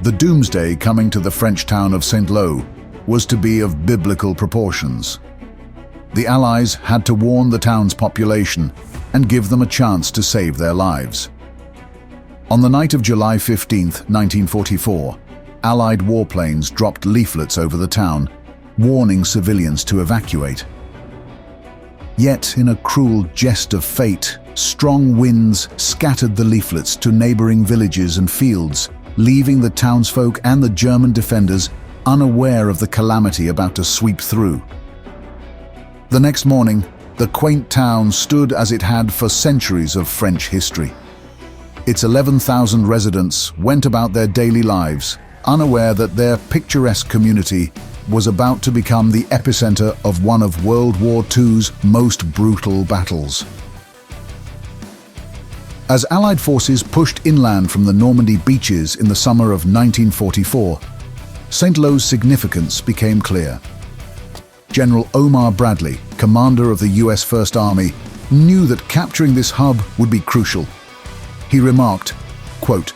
The doomsday coming to the French town of Saint-Lô was to be of biblical proportions. The Allies had to warn the town's population and give them a chance to save their lives. On the night of July 15, 1944, Allied warplanes dropped leaflets over the town, warning civilians to evacuate. Yet, in a cruel jest of fate, strong winds scattered the leaflets to neighboring villages and fields, leaving the townsfolk and the German defenders unaware of the calamity about to sweep through. The next morning, the quaint town stood as it had for centuries of French history. Its 11,000 residents went about their daily lives, unaware that their picturesque community was about to become the epicenter of one of World War II's most brutal battles. As Allied forces pushed inland from the Normandy beaches in the summer of 1944, Saint-Lô's significance became clear. General Omar Bradley, commander of the US First Army, knew that capturing this hub would be crucial. He remarked, quote,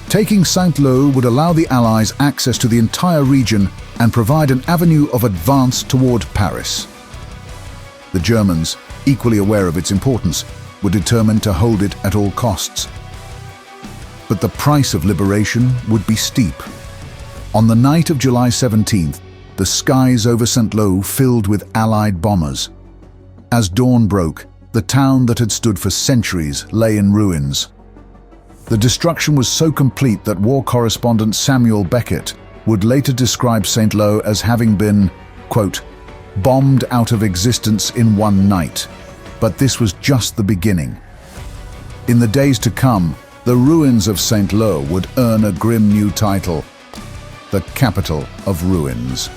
"Taking Saint-Lô would allow the Allies access to the entire region and provide an avenue of advance toward Paris." The Germans, equally aware of its importance, were determined to hold it at all costs. But the price of liberation would be steep. On the night of July 17th, the skies over Saint-Lô filled with Allied bombers. As dawn broke, the town that had stood for centuries lay in ruins. The destruction was so complete that war correspondent Samuel Beckett would later describe Saint-Lô as having been, quote, "bombed out of existence in one night." But this was just the beginning. In the days to come, the ruins of Saint-Lô would earn a grim new title: the capital of ruins.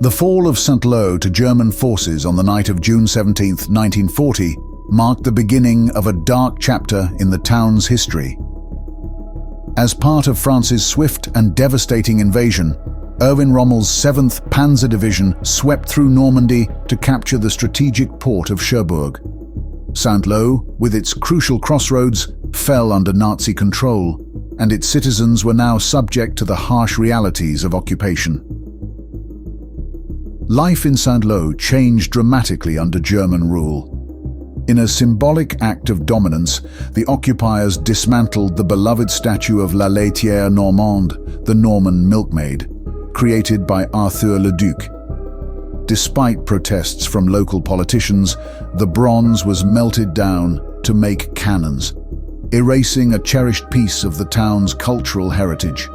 The fall of Saint-Lô to German forces on the night of June 17, 1940, marked the beginning of a dark chapter in the town's history. As part of France's swift and devastating invasion, Erwin Rommel's 7th Panzer Division swept through Normandy to capture the strategic port of Cherbourg. Saint-Lô, with its crucial crossroads, fell under Nazi control, and its citizens were now subject to the harsh realities of occupation. Life in Saint-Lô changed dramatically under German rule. In a symbolic act of dominance, the occupiers dismantled the beloved statue of La laitière Normande, the Norman milkmaid, created by Arthur le Duc. Despite protests from local politicians, the bronze was melted down to make cannons, erasing a cherished piece of the town's cultural heritage.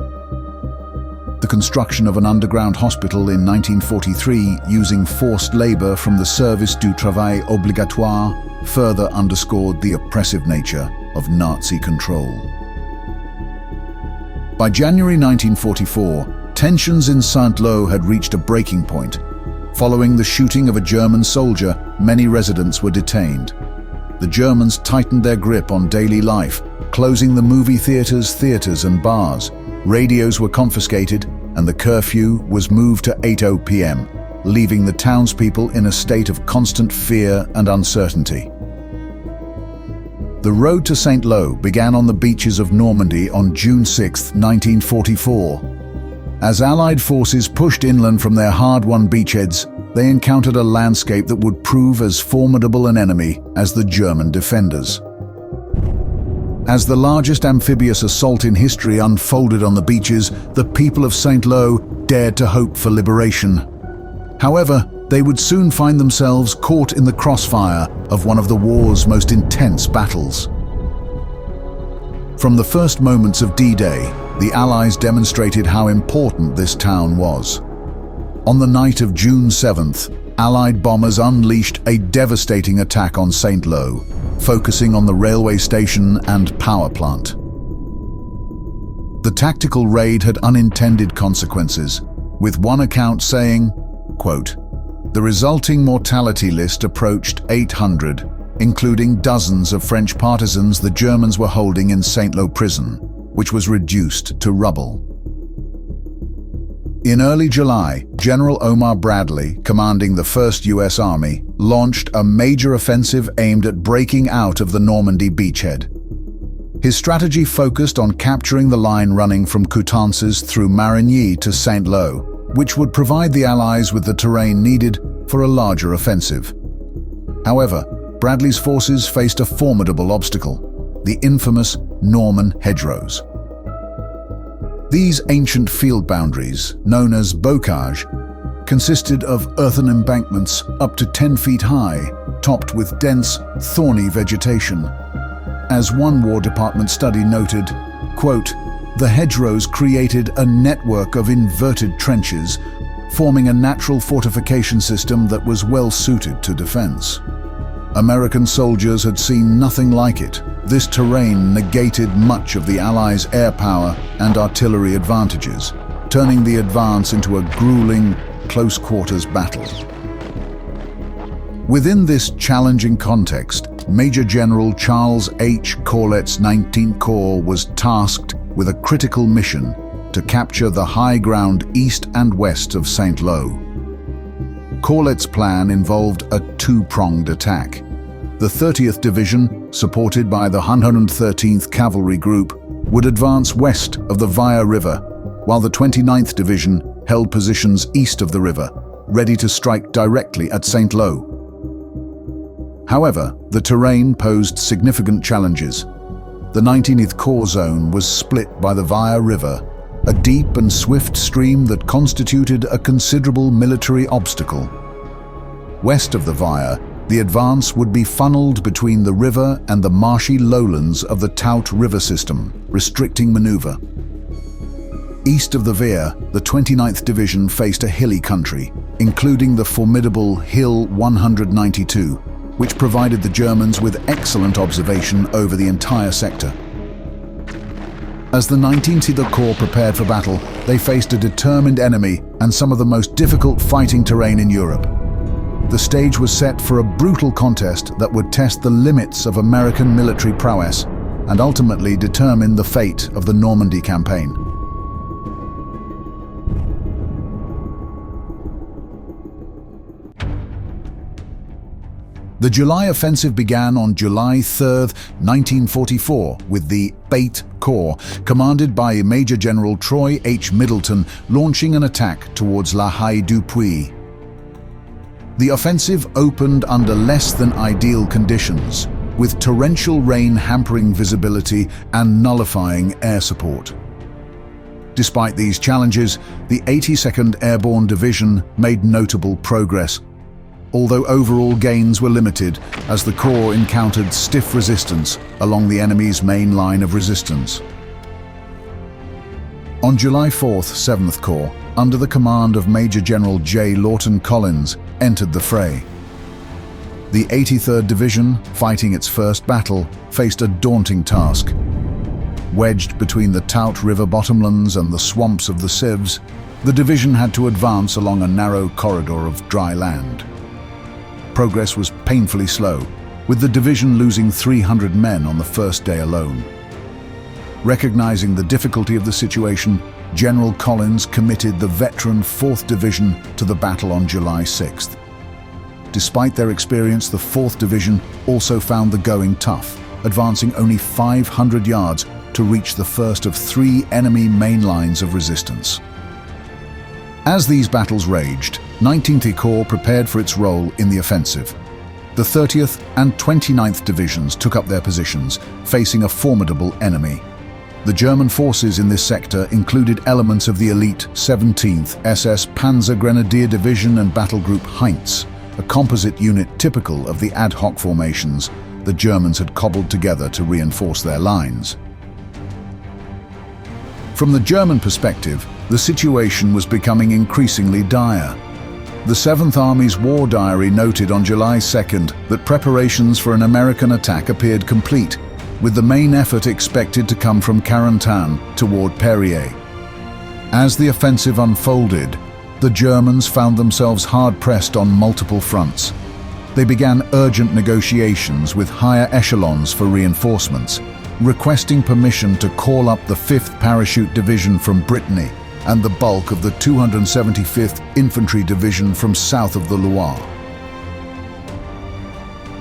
The construction of an underground hospital in 1943 using forced labor from the Service du Travail Obligatoire further underscored the oppressive nature of Nazi control. By January 1944, tensions in Saint-Lô had reached a breaking point. Following the shooting of a German soldier, many residents were detained. The Germans tightened their grip on daily life, closing the movie theaters and bars. Radios were confiscated, and the curfew was moved to 8:00 p.m., leaving the townspeople in a state of constant fear and uncertainty. The road to Saint-Lô began on the beaches of Normandy on June 6, 1944. As Allied forces pushed inland from their hard-won beachheads, they encountered a landscape that would prove as formidable an enemy as the German defenders. As the largest amphibious assault in history unfolded on the beaches, the people of Saint-Lô dared to hope for liberation. However, they would soon find themselves caught in the crossfire of one of the war's most intense battles. From the first moments of D-Day, the Allies demonstrated how important this town was. On the night of June 7th, Allied bombers unleashed a devastating attack on Saint-Lô, focusing on the railway station and power plant. The tactical raid had unintended consequences, with one account saying, quote, "The resulting mortality list approached 800, including dozens of French partisans the Germans were holding in Saint-Lô prison, which was reduced to rubble." In early July, General Omar Bradley, commanding the 1st U.S. Army, launched a major offensive aimed at breaking out of the Normandy beachhead. His strategy focused on capturing the line running from Coutances through Marigny to Saint-Lô, which would provide the Allies with the terrain needed for a larger offensive. However, Bradley's forces faced a formidable obstacle: the infamous Norman hedgerows. These ancient field boundaries, known as bocage, consisted of earthen embankments up to 10 feet high, topped with dense, thorny vegetation. As one War Department study noted, quote, "The hedgerows created a network of inverted trenches, forming a natural fortification system that was well suited to defense. American soldiers had seen nothing like it. This terrain negated much of the Allies' air power and artillery advantages, turning the advance into a grueling, close-quarters battle." Within this challenging context, Major General Charles H. Corlitt's 19th Corps was tasked with a critical mission to capture the high ground east and west of Saint-Lô. Corlitt's plan involved a two-pronged attack. The 30th Division, supported by the 113th Cavalry Group, would advance west of the Vire River, while the 29th Division held positions east of the river, ready to strike directly at Saint-Lô. However, the terrain posed significant challenges. The 19th Corps zone was split by the Vire River, a deep and swift stream that constituted a considerable military obstacle. West of the Vire, the advance would be funneled between the river and the marshy lowlands of the Tout River system, restricting maneuver. East of the Vire, the 29th Division faced a hilly country, including the formidable Hill 192, which provided the Germans with excellent observation over the entire sector. As the 19th Corps prepared for battle, they faced a determined enemy and some of the most difficult fighting terrain in Europe. The stage was set for a brutal contest that would test the limits of American military prowess and ultimately determine the fate of the Normandy campaign. The July offensive began on July 3, 1944, with the 8th Corps, commanded by Major General Troy H. Middleton, launching an attack towards La Haye-du-Puy. The offensive opened under less than ideal conditions, with torrential rain hampering visibility and nullifying air support. Despite these challenges, the 82nd Airborne Division made notable progress, although overall gains were limited as the Corps encountered stiff resistance along the enemy's main line of resistance. On July 4th, 7th Corps, under the command of Major General J. Lawton Collins, entered the fray. The 83rd Division, fighting its first battle, faced a daunting task. Wedged between the Tout River bottomlands and the swamps of the Sieves, the division had to advance along a narrow corridor of dry land. Progress was painfully slow, with the division losing 300 men on the first day alone. Recognizing the difficulty of the situation, General Collins committed the veteran 4th Division to the battle on July 6th. Despite their experience, the 4th Division also found the going tough, advancing only 500 yards to reach the first of 3 enemy main lines of resistance. As these battles raged, 19th Corps prepared for its role in the offensive. The 30th and 29th Divisions took up their positions, facing a formidable enemy. The German forces in this sector included elements of the elite 17th SS Panzer Grenadier Division and Battle Group Heinz, a composite unit typical of the ad hoc formations the Germans had cobbled together to reinforce their lines. From the German perspective, the situation was becoming increasingly dire. The 7th Army's War Diary noted on July 2nd that preparations for an American attack appeared complete, with the main effort expected to come from Carentan toward Perrier. As the offensive unfolded, the Germans found themselves hard-pressed on multiple fronts. They began urgent negotiations with higher echelons for reinforcements, requesting permission to call up the 5th Parachute Division from Brittany, and the bulk of the 275th Infantry Division from south of the Loire.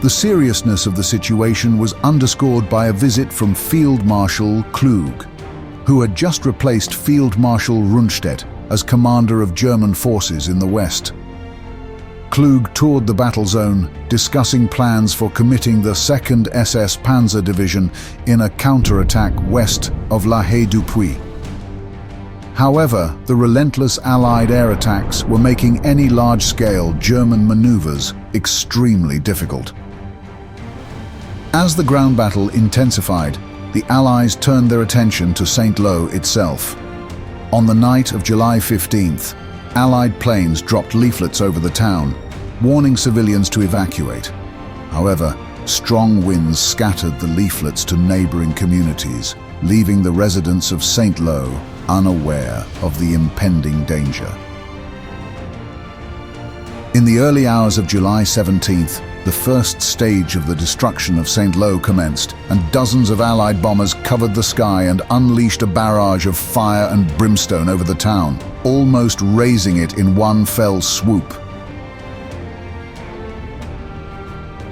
The seriousness of the situation was underscored by a visit from Field Marshal Klug, who had just replaced Field Marshal Rundstedt as commander of German forces in the west. Klug toured the battle zone, discussing plans for committing the 2nd SS Panzer Division in a counterattack west of La Haye-du-Puy. However, the relentless Allied air attacks were making any large-scale German maneuvers extremely difficult. As the ground battle intensified, the Allies turned their attention to Saint-Lô itself. On the night of July 15th, Allied planes dropped leaflets over the town, warning civilians to evacuate. However, strong winds scattered the leaflets to neighboring communities, leaving the residents of Saint-Lô unaware of the impending danger. In the early hours of July 17th, the first stage of the destruction of Saint-Lô commenced, and dozens of Allied bombers covered the sky and unleashed a barrage of fire and brimstone over the town, almost razing it in one fell swoop.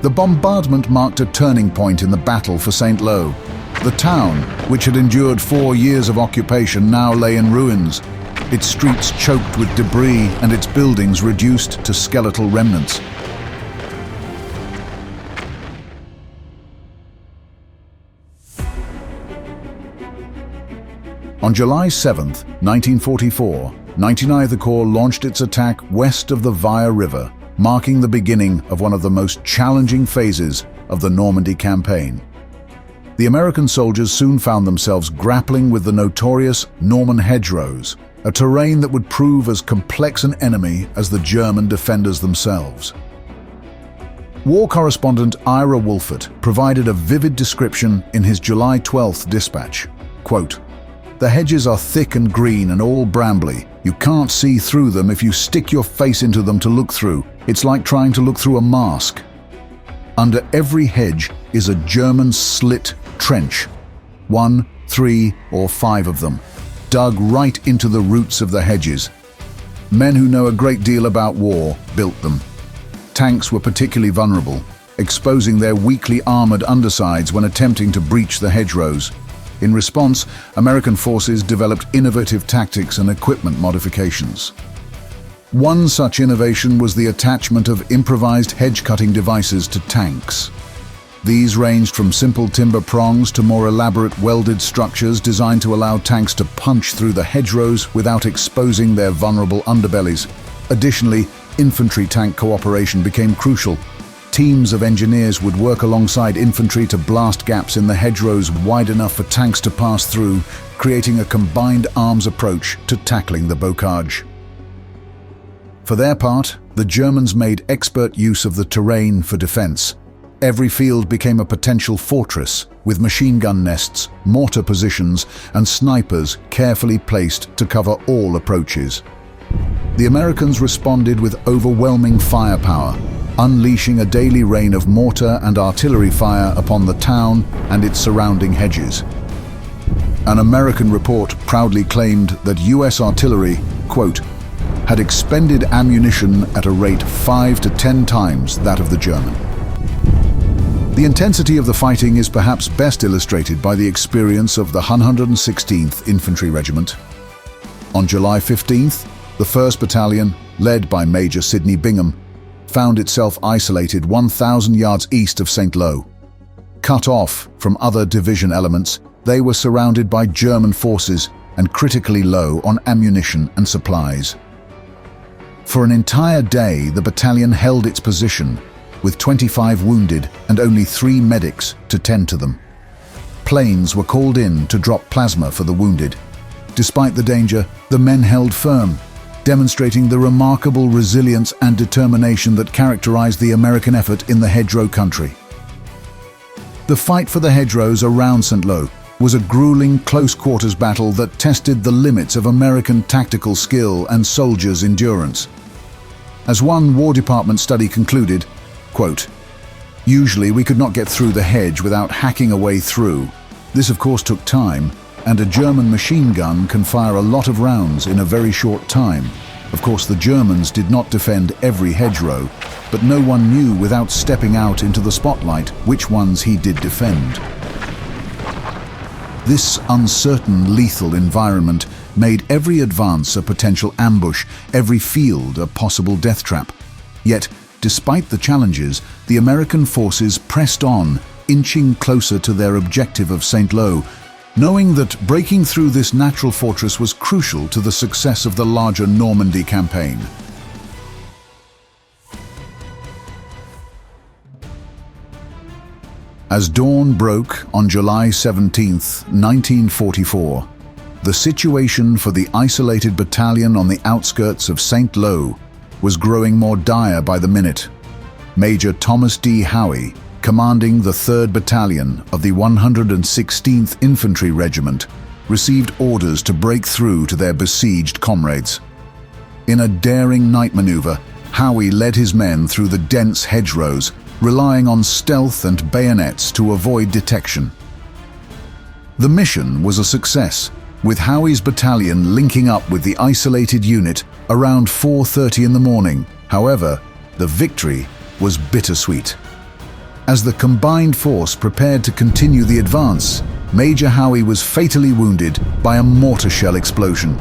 The bombardment marked a turning point in the battle for Saint-Lô. The town, which had endured 4 years of occupation, now lay in ruins, its streets choked with debris and its buildings reduced to skeletal remnants. On July 7, 1944, 99th Corps launched its attack west of the Vire River, marking the beginning of one of the most challenging phases of the Normandy campaign. The American soldiers soon found themselves grappling with the notorious Norman hedgerows, a terrain that would prove as complex an enemy as the German defenders themselves. War correspondent Ira Wolfert provided a vivid description in his July 12th dispatch. Quote, "The hedges are thick and green and all brambly. You can't see through them if you stick your face into them to look through. It's like trying to look through a mask. Under every hedge is a German slit trench, 1, 3, or 5 of them, dug right into the roots of the hedges. Men who know a great deal about war built them. Tanks were particularly vulnerable, exposing their weakly armored undersides when attempting to breach the hedgerows. In response, American forces developed innovative tactics and equipment modifications. One such innovation was the attachment of improvised hedge-cutting devices to tanks. These ranged from simple timber prongs to more elaborate welded structures designed to allow tanks to punch through the hedgerows without exposing their vulnerable underbellies. Additionally, infantry tank cooperation became crucial. Teams of engineers would work alongside infantry to blast gaps in the hedgerows wide enough for tanks to pass through, creating a combined arms approach to tackling the bocage. For their part, the Germans made expert use of the terrain for defense. Every field became a potential fortress, with machine gun nests, mortar positions, and snipers carefully placed to cover all approaches. The Americans responded with overwhelming firepower, unleashing a daily rain of mortar and artillery fire upon the town and its surrounding hedges. An American report proudly claimed that US artillery, quote, had expended ammunition at a rate 5 to 10 times that of the German. The intensity of the fighting is perhaps best illustrated by the experience of the 116th Infantry Regiment. On July 15th, the 1st Battalion, led by Major Sidney Bingham, found itself isolated 1,000 yards east of Saint-Lô. Cut off from other division elements, they were surrounded by German forces and critically low on ammunition and supplies. For an entire day, the battalion held its position, with 25 wounded and only 3 medics to tend to them. Planes were called in to drop plasma for the wounded. Despite the danger, the men held firm, demonstrating the remarkable resilience and determination that characterized the American effort in the hedgerow country. The fight for the hedgerows around Saint-Lô was a grueling close-quarters battle that tested the limits of American tactical skill and soldiers' endurance. As one War Department study concluded, quote, "Usually we could not get through the hedge without hacking a way through. This of course took time, and a German machine gun can fire a lot of rounds in a very short time. Of course, the Germans did not defend every hedgerow, but no one knew without stepping out into the spotlight which ones he did defend. This uncertain, lethal environment made every advance a potential ambush, every field a possible death trap. Yet, despite the challenges, the American forces pressed on, inching closer to their objective of Saint-Lô, knowing that breaking through this natural fortress was crucial to the success of the larger Normandy campaign. As dawn broke on July 17, 1944, the situation for the isolated battalion on the outskirts of Saint-Lô was growing more dire by the minute. Major Thomas D. Howe, commanding the 3rd Battalion of the 116th Infantry Regiment, received orders to break through to their besieged comrades. In a daring night maneuver, Howe led his men through the dense hedgerows, relying on stealth and bayonets to avoid detection. The mission was a success, with Howe's battalion linking up with the isolated unit around 4:30 in the morning. However, the victory was bittersweet. As the combined force prepared to continue the advance, Major Howe was fatally wounded by a mortar shell explosion.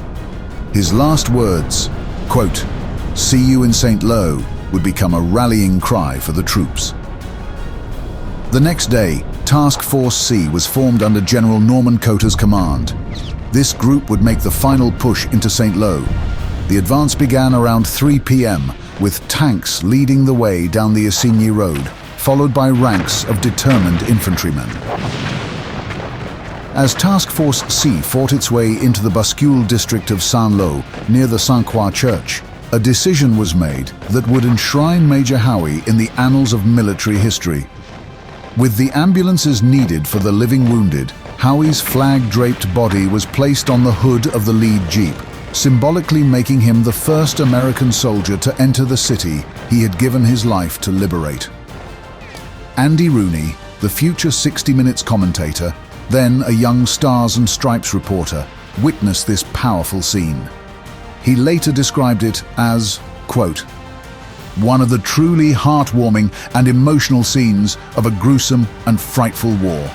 His last words, quote, "See you in Saint-Lô," would become a rallying cry for the troops. The next day, Task Force C was formed under General Norman Cota's command. This group would make the final push into Saint-Lô. The advance began around 3 p.m., with tanks leading the way down the Isigny Road, followed by ranks of determined infantrymen. As Task Force C fought its way into the Bascule district of Saint-Lô, near the Sainte-Croix Church, a decision was made that would enshrine Major Howe in the annals of military history. With the ambulances needed for the living wounded, Howe's flag-draped body was placed on the hood of the lead jeep, symbolically making him the first American soldier to enter the city he had given his life to liberate. Andy Rooney, the future 60 Minutes commentator, then a young Stars and Stripes reporter, witnessed this powerful scene. He later described it as, quote, "one of the truly heartwarming and emotional scenes of a gruesome and frightful war."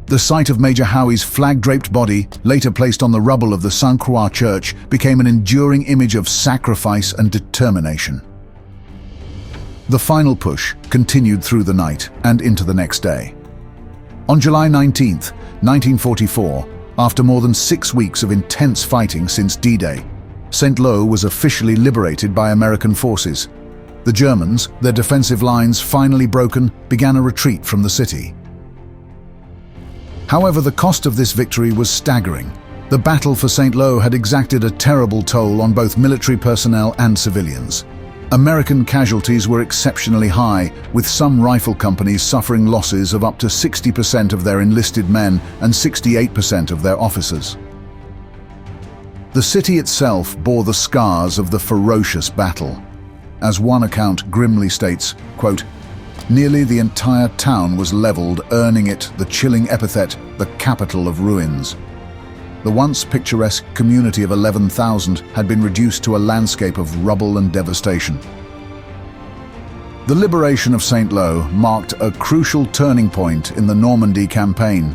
The sight of Major Howe's flag-draped body, later placed on the rubble of the Sainte-Croix Church, became an enduring image of sacrifice and determination. The final push continued through the night and into the next day. On July 19, 1944, after more than 6 weeks of intense fighting since D-Day, Saint-Lô was officially liberated by American forces. The Germans, their defensive lines finally broken, began a retreat from the city. However, the cost of this victory was staggering. The battle for Saint-Lô had exacted a terrible toll on both military personnel and civilians. American casualties were exceptionally high, with some rifle companies suffering losses of up to 60% of their enlisted men and 68% of their officers. The city itself bore the scars of the ferocious battle. As one account grimly states, quote, "Nearly the entire town was leveled, earning it the chilling epithet, the capital of ruins." The once picturesque community of 11,000 had been reduced to a landscape of rubble and devastation. The liberation of Saint-Lô marked a crucial turning point in the Normandy campaign.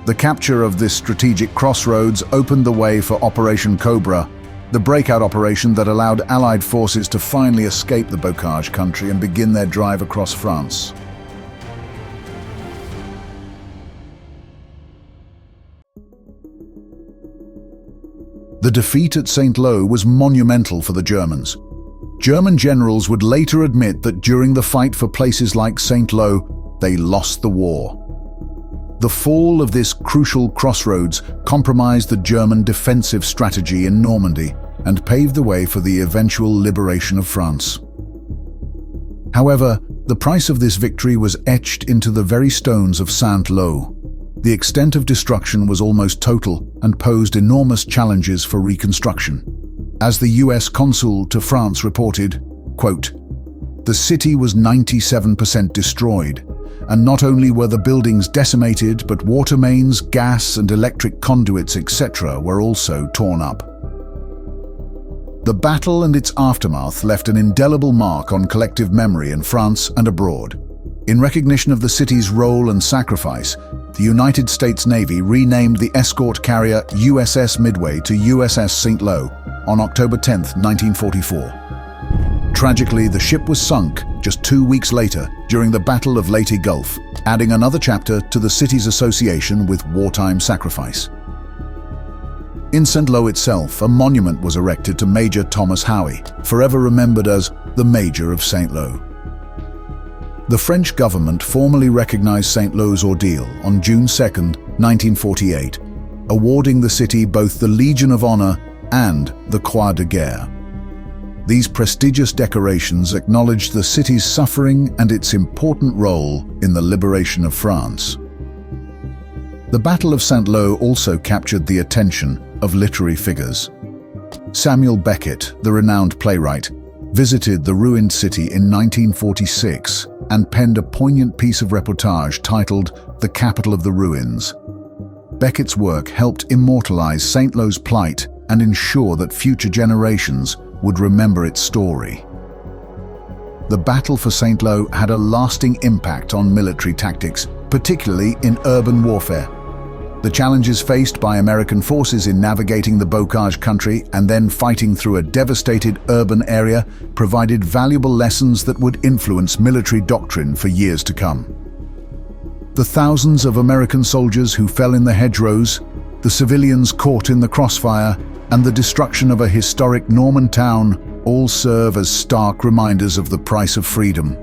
The capture of this strategic crossroads opened the way for Operation Cobra, the breakout operation that allowed Allied forces to finally escape the Bocage country and begin their drive across France. The defeat at Saint-Lô was monumental for the Germans. German generals would later admit that during the fight for places like Saint-Lô, they lost the war. The fall of this crucial crossroads compromised the German defensive strategy in Normandy and paved the way for the eventual liberation of France. However, the price of this victory was etched into the very stones of Saint-Lô. The extent of destruction was almost total and posed enormous challenges for reconstruction. As the US consul to France reported, quote, "The city was 97% destroyed. and not only were the buildings decimated, but water mains, gas and electric conduits, etc. were also torn up. The battle and its aftermath left an indelible mark on collective memory in France and abroad. In recognition of the city's role and sacrifice, the United States Navy renamed the escort carrier USS Midway to USS St. Lo on October 10, 1944. Tragically, the ship was sunk just 2 weeks later during the Battle of Leyte Gulf, adding another chapter to the city's association with wartime sacrifice. In St. Lo itself, a monument was erected to Major Thomas Howe, forever remembered as the Major of St. Lo. The French government formally recognized St. Lo's ordeal on June 2, 1948, awarding the city both the Legion of Honor and the Croix de Guerre. These prestigious decorations acknowledged the city's suffering and its important role in the liberation of France. The Battle of St. Lo also captured the attention of literary figures. Samuel Beckett, the renowned playwright, visited the ruined city in 1946 and penned a poignant piece of reportage titled The Capital of the Ruins. Beckett's work helped immortalize St. Lo's plight and ensure that future generations would remember its story. The battle for St. Lo had a lasting impact on military tactics, particularly in urban warfare. The challenges faced by American forces in navigating the Bocage country and then fighting through a devastated urban area provided valuable lessons that would influence military doctrine for years to come. The thousands of American soldiers who fell in the hedgerows, the civilians caught in the crossfire, and the destruction of a historic Norman town all serve as stark reminders of the price of freedom.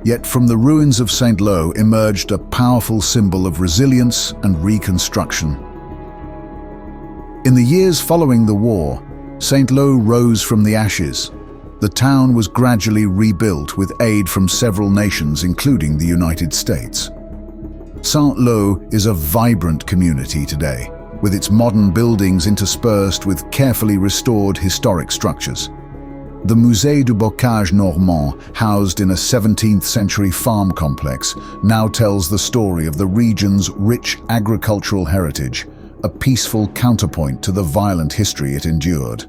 Yet from the ruins of St. Lo emerged a powerful symbol of resilience and reconstruction. In the years following the war, St. Lo rose from the ashes. The town was gradually rebuilt with aid from several nations, including the United States. St. Lo is a vibrant community today, with its modern buildings interspersed with carefully restored historic structures. The Musée du Bocage Normand, housed in a 17th-century farm complex, now tells the story of the region's rich agricultural heritage, a peaceful counterpoint to the violent history it endured.